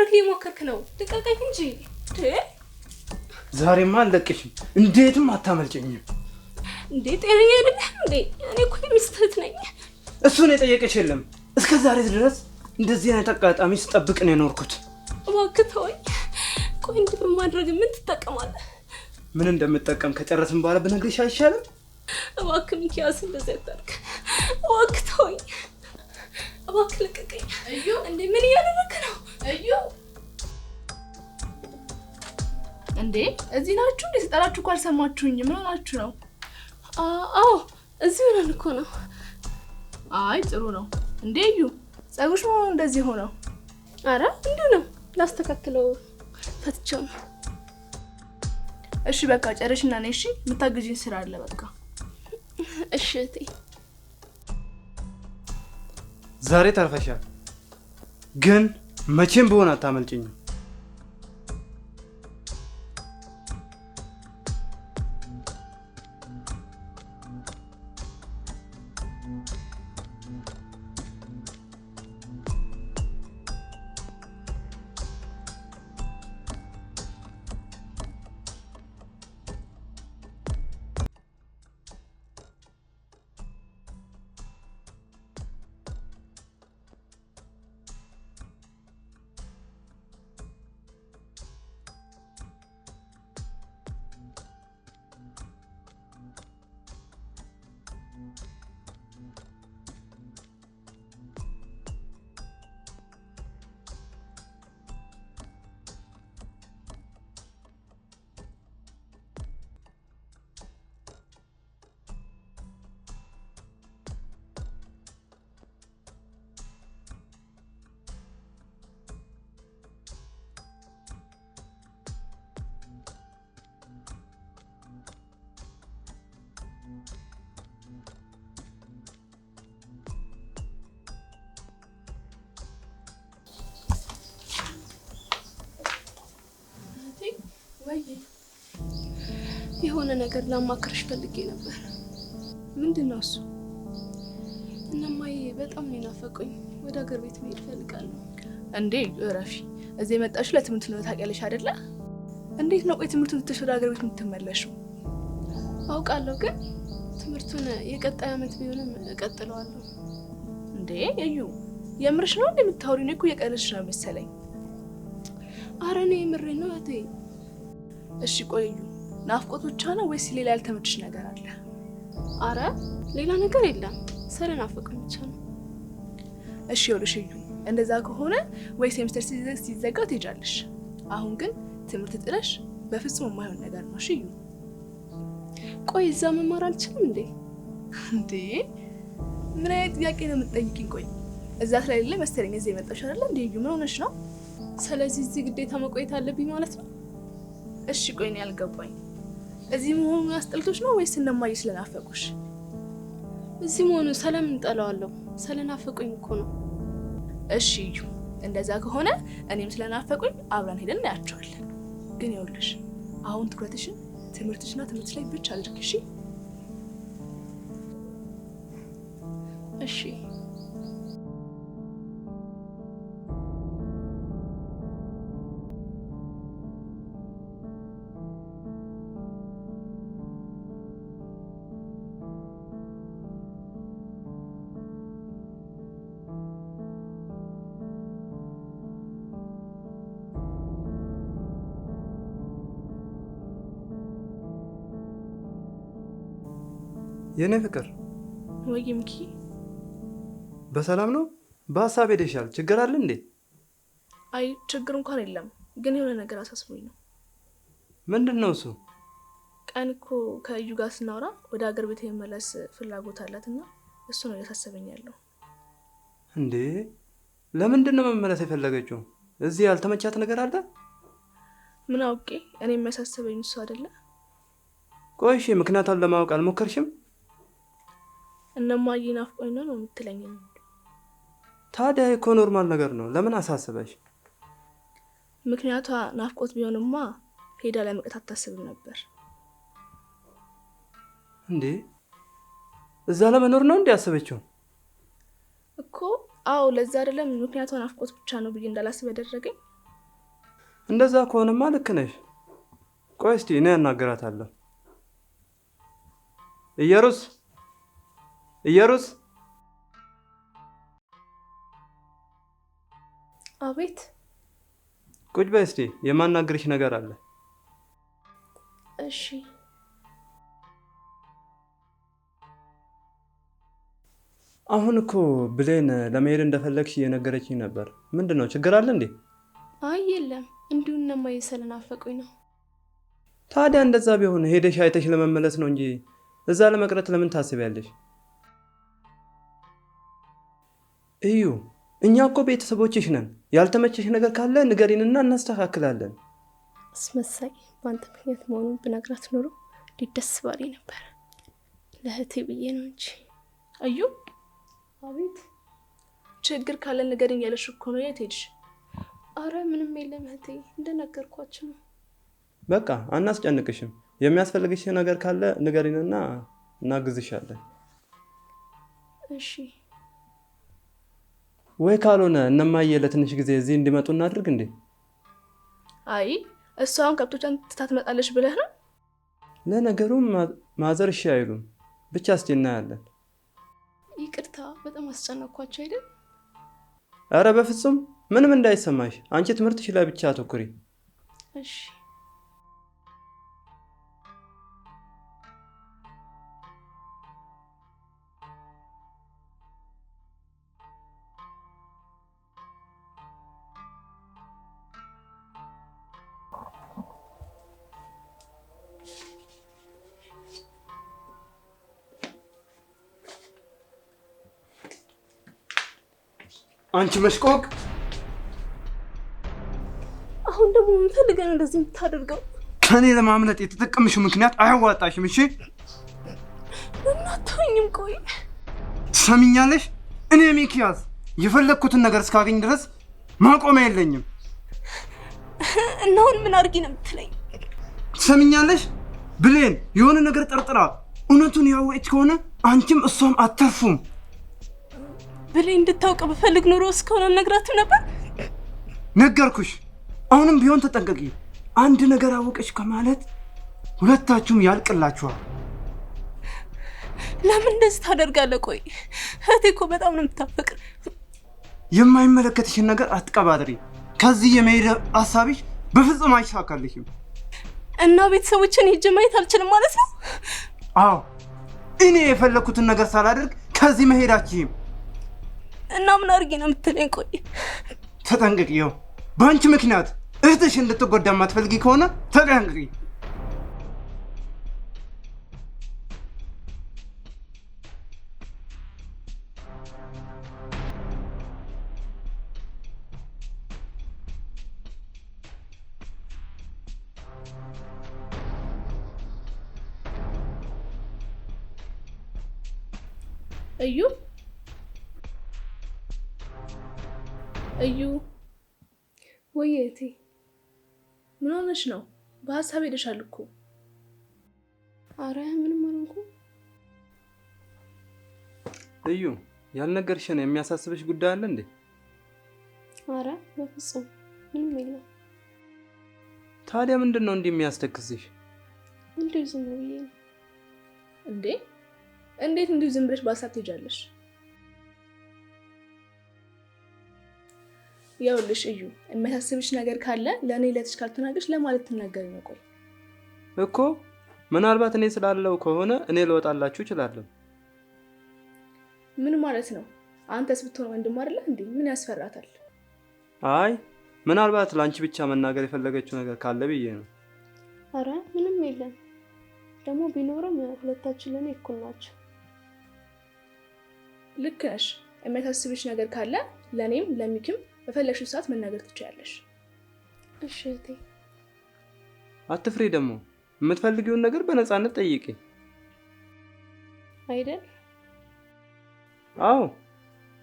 ለማድረግ እየሞከርክ ነው? ልቀቀኝ እንጂ። ዛሬማ አልለቅሽም። እንዴትም አታመልጨኝም። እንዴ ጤነኛ አይደለህም እንዴ? እኔ እኮ የሚስትህ ነኝ። እሱን የጠየቀሽ የለም። እስከ ዛሬ ድረስ እንደዚህ አይነት አጋጣሚ ስጠብቅ ነው የኖርኩት። እባክህ ተወኝ። ቆይ እንዲህ በማድረግ ምን ትጠቀማለህ? ምን እንደምጠቀም ከጨረስን በኋላ ብነግርሽ አይሻልም? እባክህ ሚኪያስ እንደዚህ አታድርግ። እባክህ ተወኝ። እባክህ ልቀቀኝ። እዩ እንዴ ምን እያደረግህ ነው? እዩ እንዴ እዚህ ናችሁ እንዴ? ስጠራችሁ እኮ አልሰማችሁኝ። ምን ሆናችሁ ነው? አዎ እዚህ ሆነን እኮ ነው። አይ ጥሩ ነው። እንዴ እዩ ጸጉርሽ ነው እንደዚህ ሆነው? አረ እንዲሁ ነው ላስተካክለው ፈትቼው ነው። እሺ በቃ ጨርሽና ነይ። እሺ የምታግዢኝ ስራ አለ በቃ። እሺ እቴ ዛሬ ተርፈሻል፣ ግን መቼም ቢሆን አታመልጭኝም። የሆነ ነገር ላማክርሽ ፈልጌ ነበር። ምንድነው እሱ? እነማዬ በጣም ነው ናፈቁኝ። ወደ ሀገር ቤት መሄድ ፈልጋለሁ። እንዴ እረፊ። እዚህ የመጣሽው ለትምህርት ነው ታውቂያለሽ አይደለ? እንዴት ነው ቆይ ትምህርቱን ትተሽ ወደ ሀገር ቤት የምትመለሺው? አውቃለሁ፣ ግን ትምህርቱን የቀጣይ አመት ቢሆንም እቀጥለዋለሁ። እንዴ እዩ የምርሽ ነው እንዴ የምታወሪው? እኔ እኮ እየቀለድሽ ነው መሰለኝ። አረ እኔ የምሬን ነው እቴ። እሺ ቆይ እዩ ናፍቆት ብቻ ነው ወይስ ሌላ ያልተመችሽ ነገር አለ? አረ ሌላ ነገር የለም፣ ስለናፈቁኝ ብቻ ነው። እሺ ይኸውልሽ እዩ እንደዛ ከሆነ ወይ ሴምስተር ሲዘጋ ትሄጃለሽ። አሁን ግን ትምህርት ጥለሽ በፍጹም የማይሆን ነገር ነው። እሺ እዩ ቆይ እዛ መማር አልችልም እንዴ? እንዴ ምን አይነት ጥያቄ ነው የምትጠይቂኝ? ቆይ እዛ ስለሌለ መሰለኝ እዚህ የመጣሽ አይደል እንዴ? እዩ ምን ሆነሽ ነው? ስለዚህ እዚህ ግዴታ መቆየት አለብኝ ማለት ነው? እሺ ቆይ እኔ አልገባኝ። እዚህ መሆኑ ያስጠልቶሽ ነው ወይስ እነማዬ ስለናፈቁሽ? እዚህ መሆኑ ሰላም እንጠላዋለሁ። ስለናፈቁኝ እኮ ነው። እሺ እዩ እንደዛ ከሆነ እኔም ስለናፈቁኝ አብረን ሄደን እናያቸዋለን። ግን ይኸውልሽ አሁን ትኩረትሽን ትምህርትሽና ትምህርትሽ ላይ ብቻ አድርጊ። እሺ እሺ የኔ ፍቅር ወይ ሚኪ በሰላም ነው? በሀሳብ ሄደሻል? ችግር አለ እንዴ? አይ ችግር እንኳን የለም፣ ግን የሆነ ነገር አሳስቦኝ ነው። ምንድነው እሱ? ቀን እኮ ከእዩ ጋር ስናወራ ወደ ሀገር ቤት የመመለስ ፍላጎት አላትና እሱ ነው እያሳሰበኝ ያለው። እንዴ ለምንድን ነው መመለስ የፈለገችው? እዚህ ያልተመቻት ነገር አለ? ምን አውቄ፣ እኔ የሚያሳስበኝ እሱ አይደለ? ቆይ እሺ ምክንያቱን ለማወቅ አልሞከርሽም? እነማዬ ናፍቆኝ ነው የምትለኝ? ታዲያ እኮ ኖርማል ነገር ነው። ለምን አሳስበሽ? ምክንያቷ ናፍቆት ቢሆንማ ሄዳ ላይ መቅጣት አታስብም ነበር። እንዴ እዛ ለመኖር ነው እንዴ ያሰበችው? እኮ አዎ፣ ለዛ አይደለም ምክንያቷ ናፍቆት ብቻ ነው ብዬ እንዳላስብ ያደረገኝ። እንደዛ ከሆነማ ልክ ነሽ። ቆይ እስቲ እኔ እናገራታለሁ። ኢየሩስ ኢየሩስ! አቤት። ቁጭ በይ እስቲ፣ የማናግርሽ ነገር አለ። እሺ። አሁን እኮ ብሌን ለመሄድ እንደፈለግሽ እየነገረችኝ ነበር። ምንድን ነው ችግር አለ እንዴ? አይ የለም፣ እንዲሁ እነማዬ ስለናፈቁኝ ነው። ታዲያ እንደዛ ቢሆን ሄደሽ አይተሽ ለመመለስ ነው እንጂ እዛ ለመቅረት ለምን ታስቢያለሽ? እዩ፣ እኛ እኮ ቤተሰቦችሽ ነን። ያልተመቸሽ ነገር ካለ ንገሪንና እናስተካክላለን። አስመሳይ! በአንተ ምክንያት መሆኑን ብነግራት ኖሮ ደስ ባለኝ ነበር። ለእህቴ ብዬ ነው እንጂ። እዩ። አቤት። ችግር ካለ ንገሪኝ ያለሽ እኮ ነው። የት ሄድሽ? አረ ምንም የለም እህቴ፣ እንደነገርኳችሁ ነው። በቃ አናስጨንቅሽም። የሚያስፈልግሽ ነገር ካለ ንገሪንና እናግዝሻለን። እሺ። ወይ ካልሆነ እነማዬ ለትንሽ ጊዜ እዚህ እንዲመጡ እናድርግ እንዴ? አይ እሷን ከብቶቿን ትታ ትመጣለች ብለህ ነው? ለነገሩ ማዘር እሺ አይሉም። ብቻ እስቲ እናያለን። ይቅርታ፣ በጣም አስጨነቅኳቸው አይደል? አረ በፍጹም ምንም እንዳይሰማሽ። አንቺ ትምህርትሽ ላይ ብቻ አተኩሪ። እሺ። አንቺ መሽቆቅ! አሁን ደግሞ ምን ፈልገህ ነው እንደዚህ የምታደርገው? ከኔ ለማምለጥ የተጠቀምሽው ምክንያት አያዋጣሽም። እሺ እናታኝም። ቆይ ትሰሚኛለሽ? እኔ ሚኪያስ የፈለግኩትን ነገር እስካገኝ ድረስ ማቆሚያ የለኝም። እና አሁን ምን አድርጊ ነው የምትለኝ? ትሰሚኛለሽ? ብሌን የሆነ ነገር ጠርጥራ እውነቱን ያወቀች ከሆነ አንቺም እሷም አተርፉም። ብሌን እንድታውቅ ብፈልግ ኑሮ እስከሆነ ነግራትም ነበር። ነገርኩሽ። አሁንም ቢሆን ተጠንቀቂ። አንድ ነገር አወቀች ከማለት ሁለታችሁም ያልቅላችኋል። ለምን እንደዚህ ታደርጋለህ? ቆይ እህቴ እኮ በጣም ነው የምታፈቅር። የማይመለከትሽን ነገር አትቀባጥሪ። ከዚህ የመሄድ ሀሳብሽ በፍጹም አይሳካልሽም። እና ቤተሰቦችን ሄጄ ማየት አልችልም ማለት ነው? አዎ፣ እኔ የፈለኩትን ነገር ሳላደርግ ከዚህ መሄዳችሁም። እና ምን አድርጌ ነው የምትለኝ? ቆይ ተጠንቀቂው። በአንቺ ምክንያት እህትሽ እንድትጎዳ የማትፈልጊ ከሆነ ተጠንቀቂ። እዩ እዩ፣ ወይ እህቴ ምን ሆነሽ ነው? በሀሳብ ሄደሻል እኮ። አረ ምንም አልሆንኩም። እዩ፣ ያልነገርሽን የሚያሳስብሽ ጉዳይ አለ እንዴ? አረ በፍጹም ምንም የለም። ታዲያ ምንድን ነው እንዲህ የሚያስተክስሽ? እንዲሁ ዝም ብዬ ነው። እንዴ እንዴት እንዲሁ ዝም ብለሽ በሀሳብ ትሄጃለሽ? ያውልሽ እዩ፣ የሚያሳስብሽ ነገር ካለ ለእኔ ለትሽ ካልተናገርሽ ለማለት ትናገሪ ነው። ቆይ እኮ ምናልባት እኔ ስላለው ከሆነ እኔ ልወጣላችሁ እችላለሁ። ምን ማለት ነው? አንተስ ብትሆን ወንድም አይደለ እንዴ? ምን ያስፈራታል? አይ ምናልባት ለአንቺ ብቻ መናገር የፈለገችው ነገር ካለ ብዬ ነው። አረ ምንም የለም። ደግሞ ቢኖርም ሁለታችን ለኔ እኩል ናቸው። ልክ ነሽ። የሚያሳስብሽ ነገር ካለ ለኔም ለሚክም በፈለግሽው ሰዓት መናገር ትችያለሽ። እሺ እህቴ። አትፍሪ። ደግሞ የምትፈልጊውን ነገር በነፃነት ጠይቂ። አይደል? አዎ፣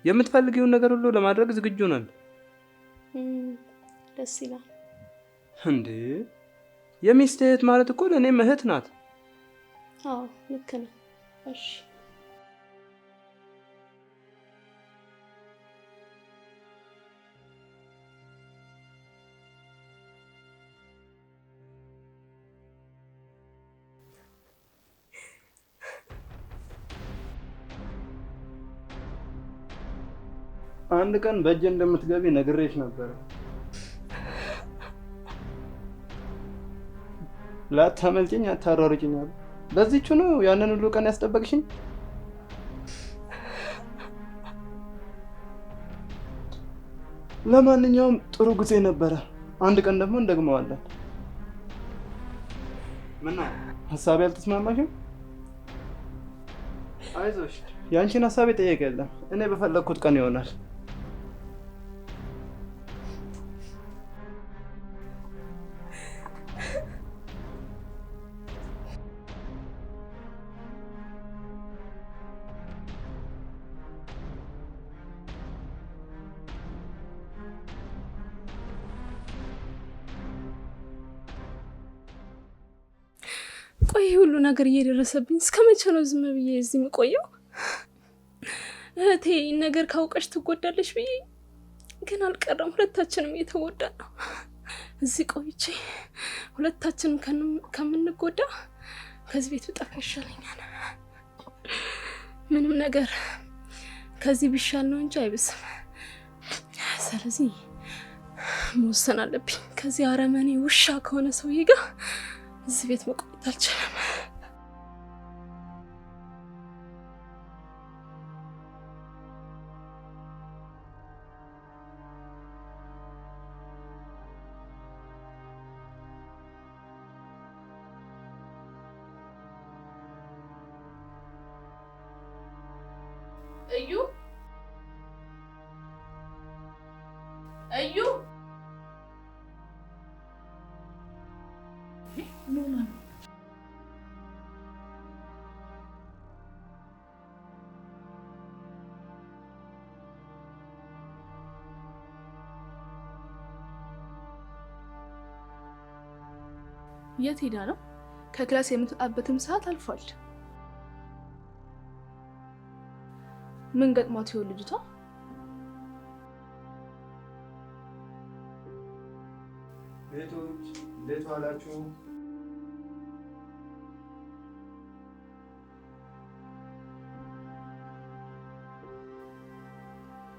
የምትፈልጊውን ነገር ሁሉ ለማድረግ ዝግጁ ነን። ደስ ይላል። እንዴ የሚስት እህት ማለት እኮ ለእኔም እህት ናት። አዎ ልክ ነህ። እሺ አንድ ቀን በእጄ እንደምትገቢ ነግሬሽ ነበር። ላታመልጭኝ አታሯሩጭኛል። በዚህቹ ነው ያንን ሁሉ ቀን ያስጠበቅሽኝ? ለማንኛውም ጥሩ ጊዜ ነበረ። አንድ ቀን ደግሞ እንደግመዋለን። ምነው ሀሳቤ አልተስማማሽም? አይዞሽ፣ ያንቺን ሀሳብ የጠየቀ የለም። እኔ በፈለግኩት ቀን ይሆናል። ቆይ ሁሉ ነገር እየደረሰብኝ እስከ መቼ ነው ዝም ብዬ እዚህ የምቆየው? እህቴ ነገር ካውቀሽ ትጎዳለሽ ብዬ ግን አልቀረም። ሁለታችንም እየተጎዳን ነው። እዚህ ቆይቼ ሁለታችንም ከምንጎዳ ከዚህ ቤት ብጠፋ ይሻለኛል። ምንም ነገር ከዚህ ቢሻል ነው እንጂ አይብስም። ስለዚህ መወሰን አለብኝ። ከዚህ አረመኔ ውሻ ከሆነ ሰውዬ ጋር እዚህ ቤት መቆየት አልችልም። እዩ እዩ የት ሄዳ ነው? ከክላስ የምትወጣበትም ሰዓት አልፏል። ምን ገጥሟት ይሆን ልጅቷ? ቤቶች እንዴት ዋላችሁ?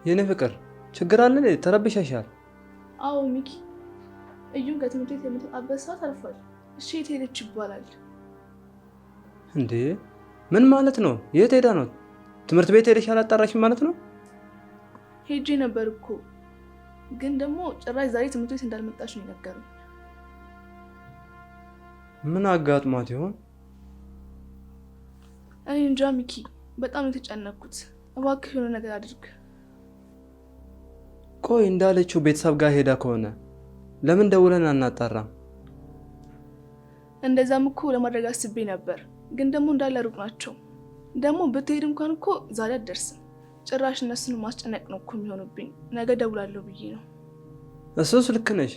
የኔ ፍቅር ችግር አለ? ተረብሸሻል? አዎ ሚኪ፣ እዩን ከትምህርት ቤት የምትወጣበት ሰዓት አልፏል። እሺ የት ሄደች ይባላል? እንዴ ምን ማለት ነው? የት ሄዳ ነው? ትምህርት ቤት ሄደሽ አላጣራሽም ማለት ነው? ሄጄ ነበር እኮ ግን ደግሞ ጭራሽ ዛሬ ትምህርት ቤት እንዳልመጣሽ ነው የነገሩኝ። ምን አጋጥሟት ይሆን? እኔ እንጃ ሚኪ፣ በጣም ነው የተጨነኩት። እባክህ የሆነ ነገር አድርግ። ቆይ እንዳለችው ቤተሰብ ጋር ሄዳ ከሆነ ለምን ደውለን አናጣራም? እንደዛም እኮ ለማድረግ አስቤ ነበር፣ ግን ደግሞ እንዳለ ሩቅ ናቸው። ደግሞ ብትሄድ እንኳን እኮ ዛሬ አትደርስም። ጭራሽ እነሱን ማስጨነቅ ነው እኮ የሚሆኑብኝ። ነገ ደውላለሁ ብዬ ነው። እሱስ ልክ ነሽ።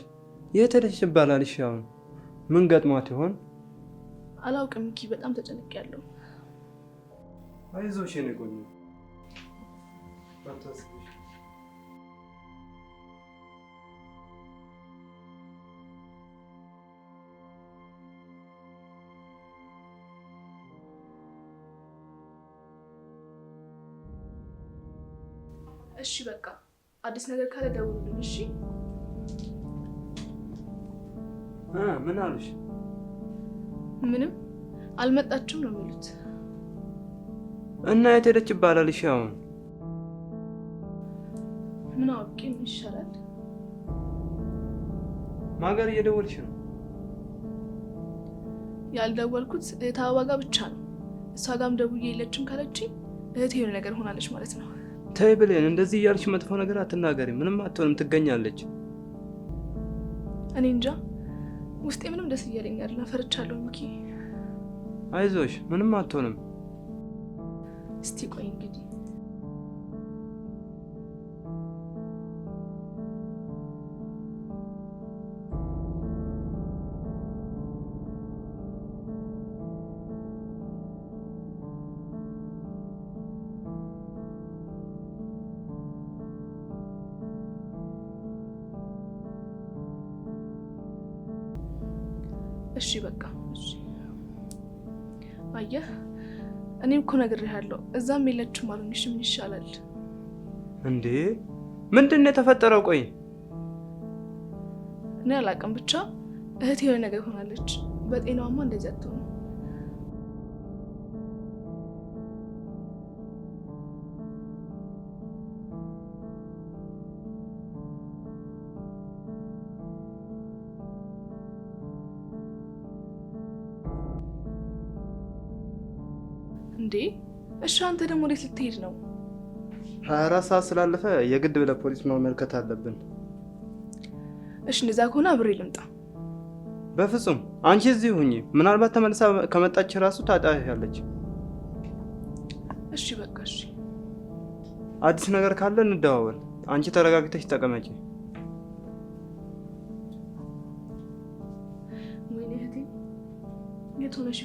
የት ሄደች ይባላል? እሺ አሁን ምን ገጥሟት ይሆን? አላውቅም ሚኪ፣ በጣም ተጨንቄያለሁ። አይዞሽ የኔ ቆንጆ። እሺ በቃ አዲስ ነገር ካለ ደውሉልኝ። እሺ ምን አሉሽ? ምንም አልመጣችም ነው የሚሉት። እና የት ሄደች ይባላል? እሺ አሁን ምን አውቄ ምን ይሻላል? ማጋር እየደወልሽ ነው? ያልደወልኩት እህት አበባ ጋር ብቻ ነው። እሷ ጋርም ደውዬ የለችም ካለችኝ እህት የሆነ ነገር ሆናለች ማለት ነው። ተይ ብሌን፣ እንደዚህ እያልሽ መጥፎ ነገር አትናገሪ። ምንም አትሆንም፣ ትገኛለች። እኔ እንጃ ውስጤ ምንም ደስ እያለኝ አይደለም። ፈርቻለሁ ሚኪ። አይዞሽ፣ ምንም አትሆንም። እስቲ ቆይ እንግዲህ እሺ በቃ እሺ። አየህ እኔም እኮ ነግሬሃለሁ፣ እዛም የለችም አሉኝ። እሺ ምን ይሻላል እንዴ? ምንድነው የተፈጠረው? ቆይ እኔ አላውቅም፣ ብቻ እህቴ የሆነ ነገር ሆናለች። በጤናዋማ እንደዚህ አትሆንም። እንዴ እሺ፣ አንተ ደግሞ ወዴት ልትሄድ ነው? 24 ሰዓት ስላለፈ የግድ ለፖሊስ ማመልከት አለብን። እሺ እንደዛ ከሆነ አብሬ ልምጣ። በፍጹም አንቺ እዚህ ሁኚ። ምናልባት ተመልሳ ከመጣች ራሱ ታጣያለች። እሺ በቃ እሺ። አዲስ ነገር ካለ እንደዋወል። አንቺ ተረጋግተሽ ተቀመጪ። ወይኔ እህቴ የት ሆነሽ?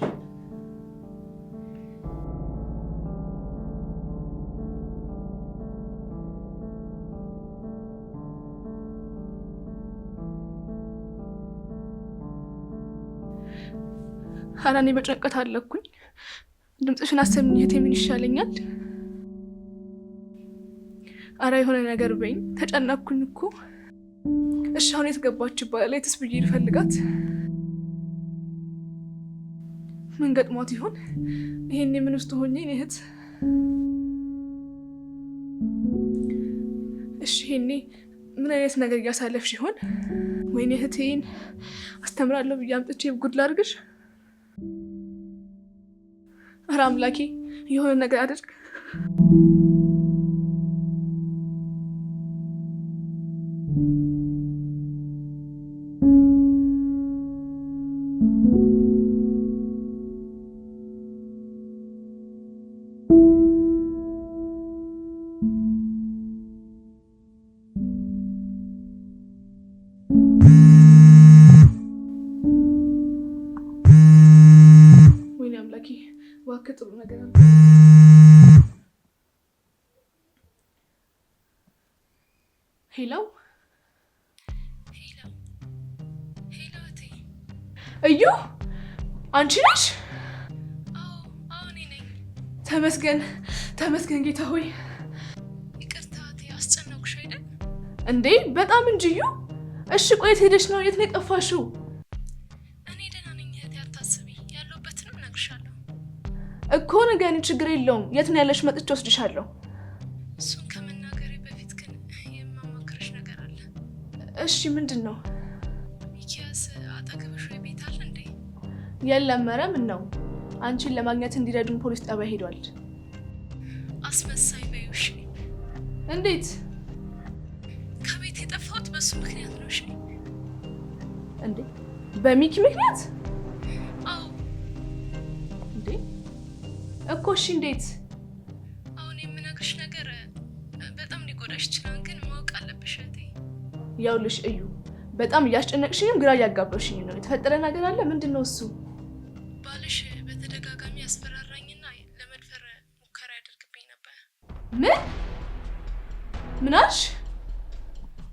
ኧረ እኔ በጭንቀት አለኩኝ። ድምፅሽን አሰሚኝ እህቴ፣ ምን ይሻለኛል? ኧረ የሆነ ነገር በይኝ፣ ተጨነኩኝ እኮ። እሺ አሁን የት ገባች ይባላል? የትስ ብዬ ልፈልጋት? ምን ገጥሟት ይሆን? ይሄኔ ምን ውስጥ ሆኜ እኔ እህት? እሺ ይሄኔ ምን አይነት ነገር እያሳለፍሽ ይሆን? ወይኔ እህቴን አስተምራለሁ ብዬ አምጥቼ ጉድ ላድርግሽ? ኧረ አምላኬ የሆነ ነገር አድርግ። ወይኔ አምላኬ እባክህ ጥሩ ነገር አለ። ሄሎ ሄሎ ሄሎ፣ እዩ አንቺ ነሽ? አዎ እኔ ነኝ። ተመስገን ተመስገን ጌታ ሆይ። ይቅርታ አስጨነቅኩሽ አይደል? እንዴ በጣም እንጂ እዩ። እሺ ቆየት ሄደሽ ነው? የት ነው የጠፋሽው? እኔ ደህና ነኝ እህቴ፣ አታስቢ። ያለሁበትንም እነግርሻለሁ እኮ ንገሪኝ። ችግር የለውም። የት ነው ያለሽ? መጥቼ ወስድሻለሁ። እሱን ከመናገሬ በፊት ግን የማማክርሽ ነገር አለ። እሺ ምንድን ነው? ሚኪያስ አጠገብሽ ወይ ቤት አለ እንዴ? የለም። ኧረ ምን ነው? አንቺን ለማግኘት እንዲረዱን ፖሊስ ጣቢያ ሄዷል። አስመሳይ በይው እሺ። እንዴት? ከቤት የጠፋሁት በሱ ምክንያት ነው። እሺ እንዴ በሚኪ ምክንያት? አዎ እንዴ እኮ እሺ እንዴት? አሁን የምነግርሽ ነገር በጣም ሊጎዳሽ ይችላል፣ ግን ማወቅ አለብሽ እህቴ። ያውልሽ እዩ፣ በጣም እያስጨነቅሽኝም ግራ እያጋባሽኝ ነው። የተፈጠረ ነገር አለ? ምንድን ነው እሱ? ባልሽ በተደጋጋሚ ያስፈራራኝና ለመድፈር ሙከራ ያደርግብኝ ነበር። ምን አልሽ?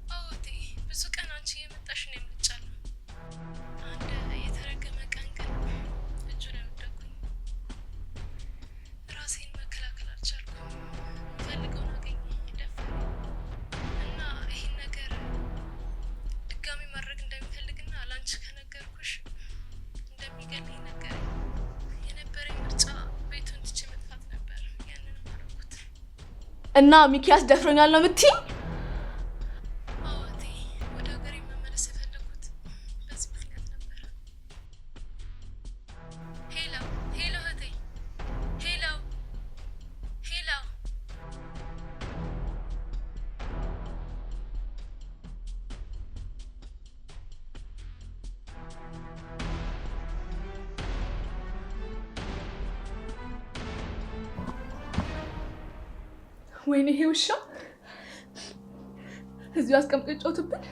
አዎ እህቴ፣ ብዙ ቀን አንቺ እየመጣሽ ነው የምትጫለው። አንድ የተረገመ ቀን ግን እጁ ላይ ወደኩኝ። ራሴን መከላከል አልቻልኩም። ፈልገውን አገኘ፣ ደፈረኝ እና ይህን ነገር ድጋሚ ማድረግ እንደሚፈልግና ለአንቺ ከነገርኩሽ እንደሚገለኝ ነገረኝ። የነበረኝ ምርጫ ቤቱን ትቼ መጥፋት ነበር። ያንን አደረኩት። እና ሚኪያስ ደፍሮኛል ነው የምትይኝ? አዎ እህቴ፣ ወደ ሀገሬ መመለስ የፈለኩት በዚህ ምክንያት ነበር። ሄሎ ሄሎ እህቴ፣ ሄሎ ሄሎ። ወይኔ ይሄ ውሻ እዚሁ አስቀምጦ ጮትብን።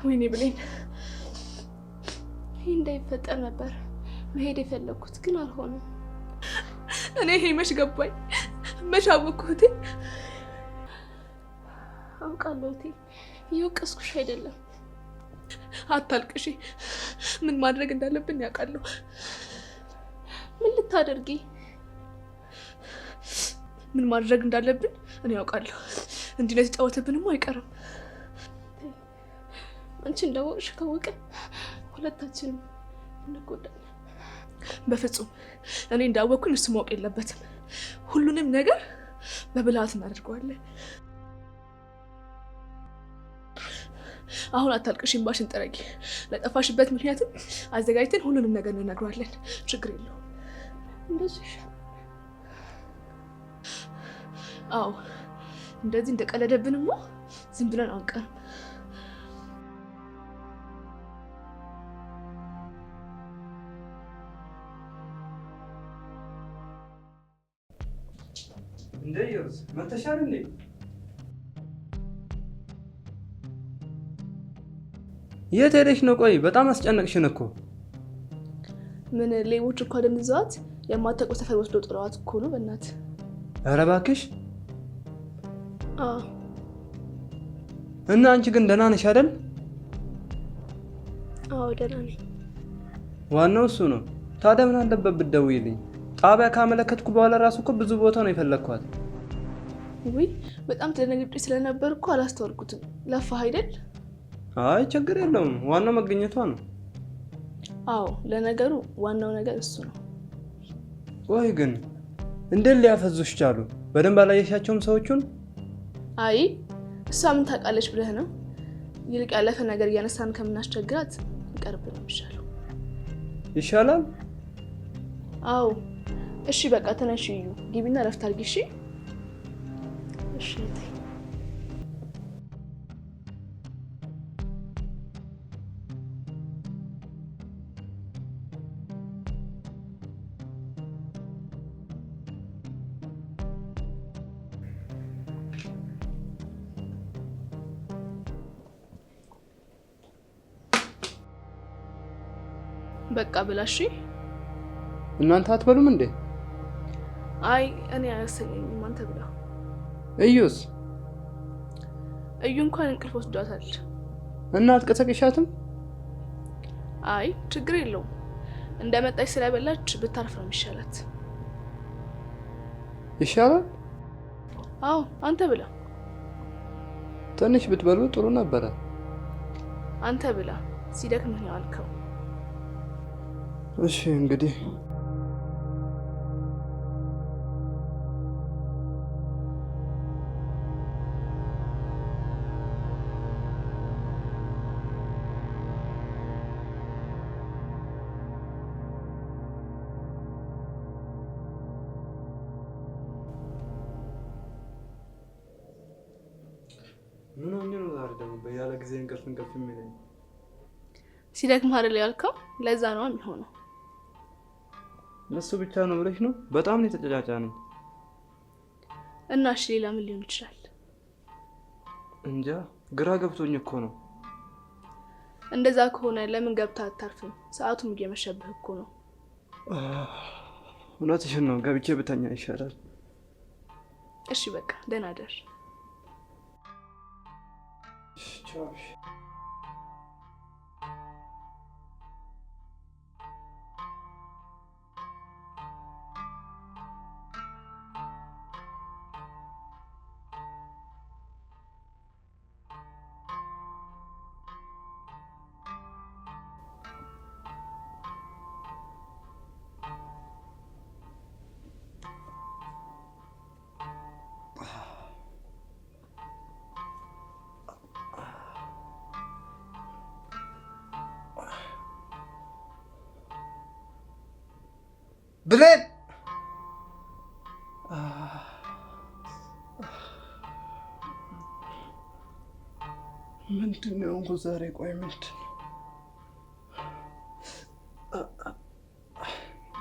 ወይኔ ብሌን፣ ይህ እንዳይፈጠር ነበር መሄድ የፈለኩት፣ ግን አልሆነም። እኔ ይሄ መች ገባኝ? መች አወቅኩ? እህቴ አውቃለሁ እህቴ፣ እየወቀስኩሽ አይደለም። አታልቅሺ። ምን ማድረግ እንዳለብን ያውቃለሁ። ምን ልታደርጊ? ምን ማድረግ እንዳለብን እኔ ያውቃለሁ። እንዲህ ነው የተጫወተብንማ አይቀርም። አንቺ እንዳወቅሽ ካወቀ ሁለታችንም እንጎዳለን። በፍጹም እኔ እንዳወቅኩኝ እሱ ማወቅ የለበትም። ሁሉንም ነገር በብልሃት እናደርገዋለን። አሁን አታልቅሽ፣ እንባሽን ጥረጊ። ለጠፋሽበት ምክንያትም አዘጋጅተን ሁሉንም ነገር እንነግረዋለን። ችግር የለውም። እንደዚህ አዎ፣ እንደዚህ እንደቀለደብንማ ዝም ብለን አንቀርም። እንዴ ኢየሩስ መተሻል እንዴ? የት ሄደሽ ነው? ቆይ በጣም አስጨነቅሽን እኮ። ምን ሌቦች እኮ ደንዘዋት የማታውቀው ሰፈር ወስዶ ጥለዋት እኮ ነው። በእናት ኧረ እባክሽ። እና አንቺ ግን ደህና ነሽ አይደል? አዎ ደህና ነኝ። ዋናው እሱ ነው። ታዲያ ምን አለበት ብትደውይልኝ? ጣቢያ ካመለከትኩ በኋላ ራሱ እኮ ብዙ ቦታ ነው የፈለግኳት። ውይ በጣም ተደነግጬ ስለነበር እኮ አላስተዋልኩትም። ለፋህ አይደል? አይ ችግር የለውም፣ ዋናው መገኘቷ ነው። አዎ ለነገሩ ዋናው ነገር እሱ ነው። ወይ ግን እንዴት ሊያፈዙሽ ቻሉ? በደንብ አላየሻቸውም ሰዎቹን? አይ እሷ ምን ታውቃለች ብለህ ነው? ይልቅ ያለፈ ነገር እያነሳን ከምናስቸግራት እንቀርብ ነው የሚሻለው። ይሻላል? አዎ እሺ በቃ ተነሽ እዩ፣ ግቢና ረፍት አድርጊ። እሺ እሺ። በቃ ብላሽ። እናንተ አትበሉም እንዴ? አይ እኔ አያሰኘኝም፣ አንተ ብላ። እዩስ? እዩ እንኳን እንቅልፍ ወስዷታል። እና አትቀሰቅሻትም? አይ ችግር የለውም፣ እንደመጣች ስለበላች ብታርፍ ነው የሚሻላት። ይሻላል? አዎ አንተ ብላ። ትንሽ ብትበሉ ጥሩ ነበረ። አንተ ብላ፣ ሲደክምህ ነው ያልከው። እሺ እንግዲህ ምን ሆኜ ነው ዛሬ ደግሞ በያለ ጊዜ እንቅልፍ የሚለኝ? ሲደክምህ አይደል ያልከው? ለዛ ነው የሚሆነው። ለሱ ብቻ ነው ብለሽ ነው? በጣም ነው የተጨጫጫነኝ። እና እሺ ሌላ ምን ሊሆን ይችላል? እንጃ ግራ ገብቶኝ እኮ ነው። እንደዛ ከሆነ ለምን ገብታ አታርፍም? ሰዓቱም እየመሸብህ እኮ ነው። እውነትሽን ነው፣ ገብቼ ብተኛ ይሻላል። እሺ በቃ ደህና ደር። ቻው። ብሌን ምንድን ነው እንኳን ዛሬ? ቆይ ምንድን ነው?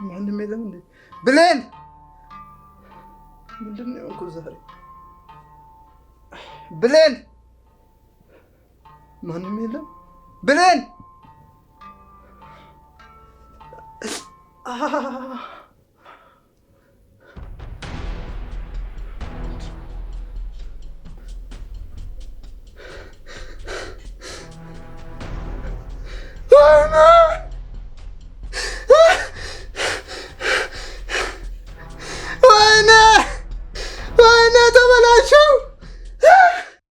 ማንም የለም እንዴ? ብሌን ምንድን ነው እንኳን ዛሬ? ብሌን ማንም የለም? ብሌን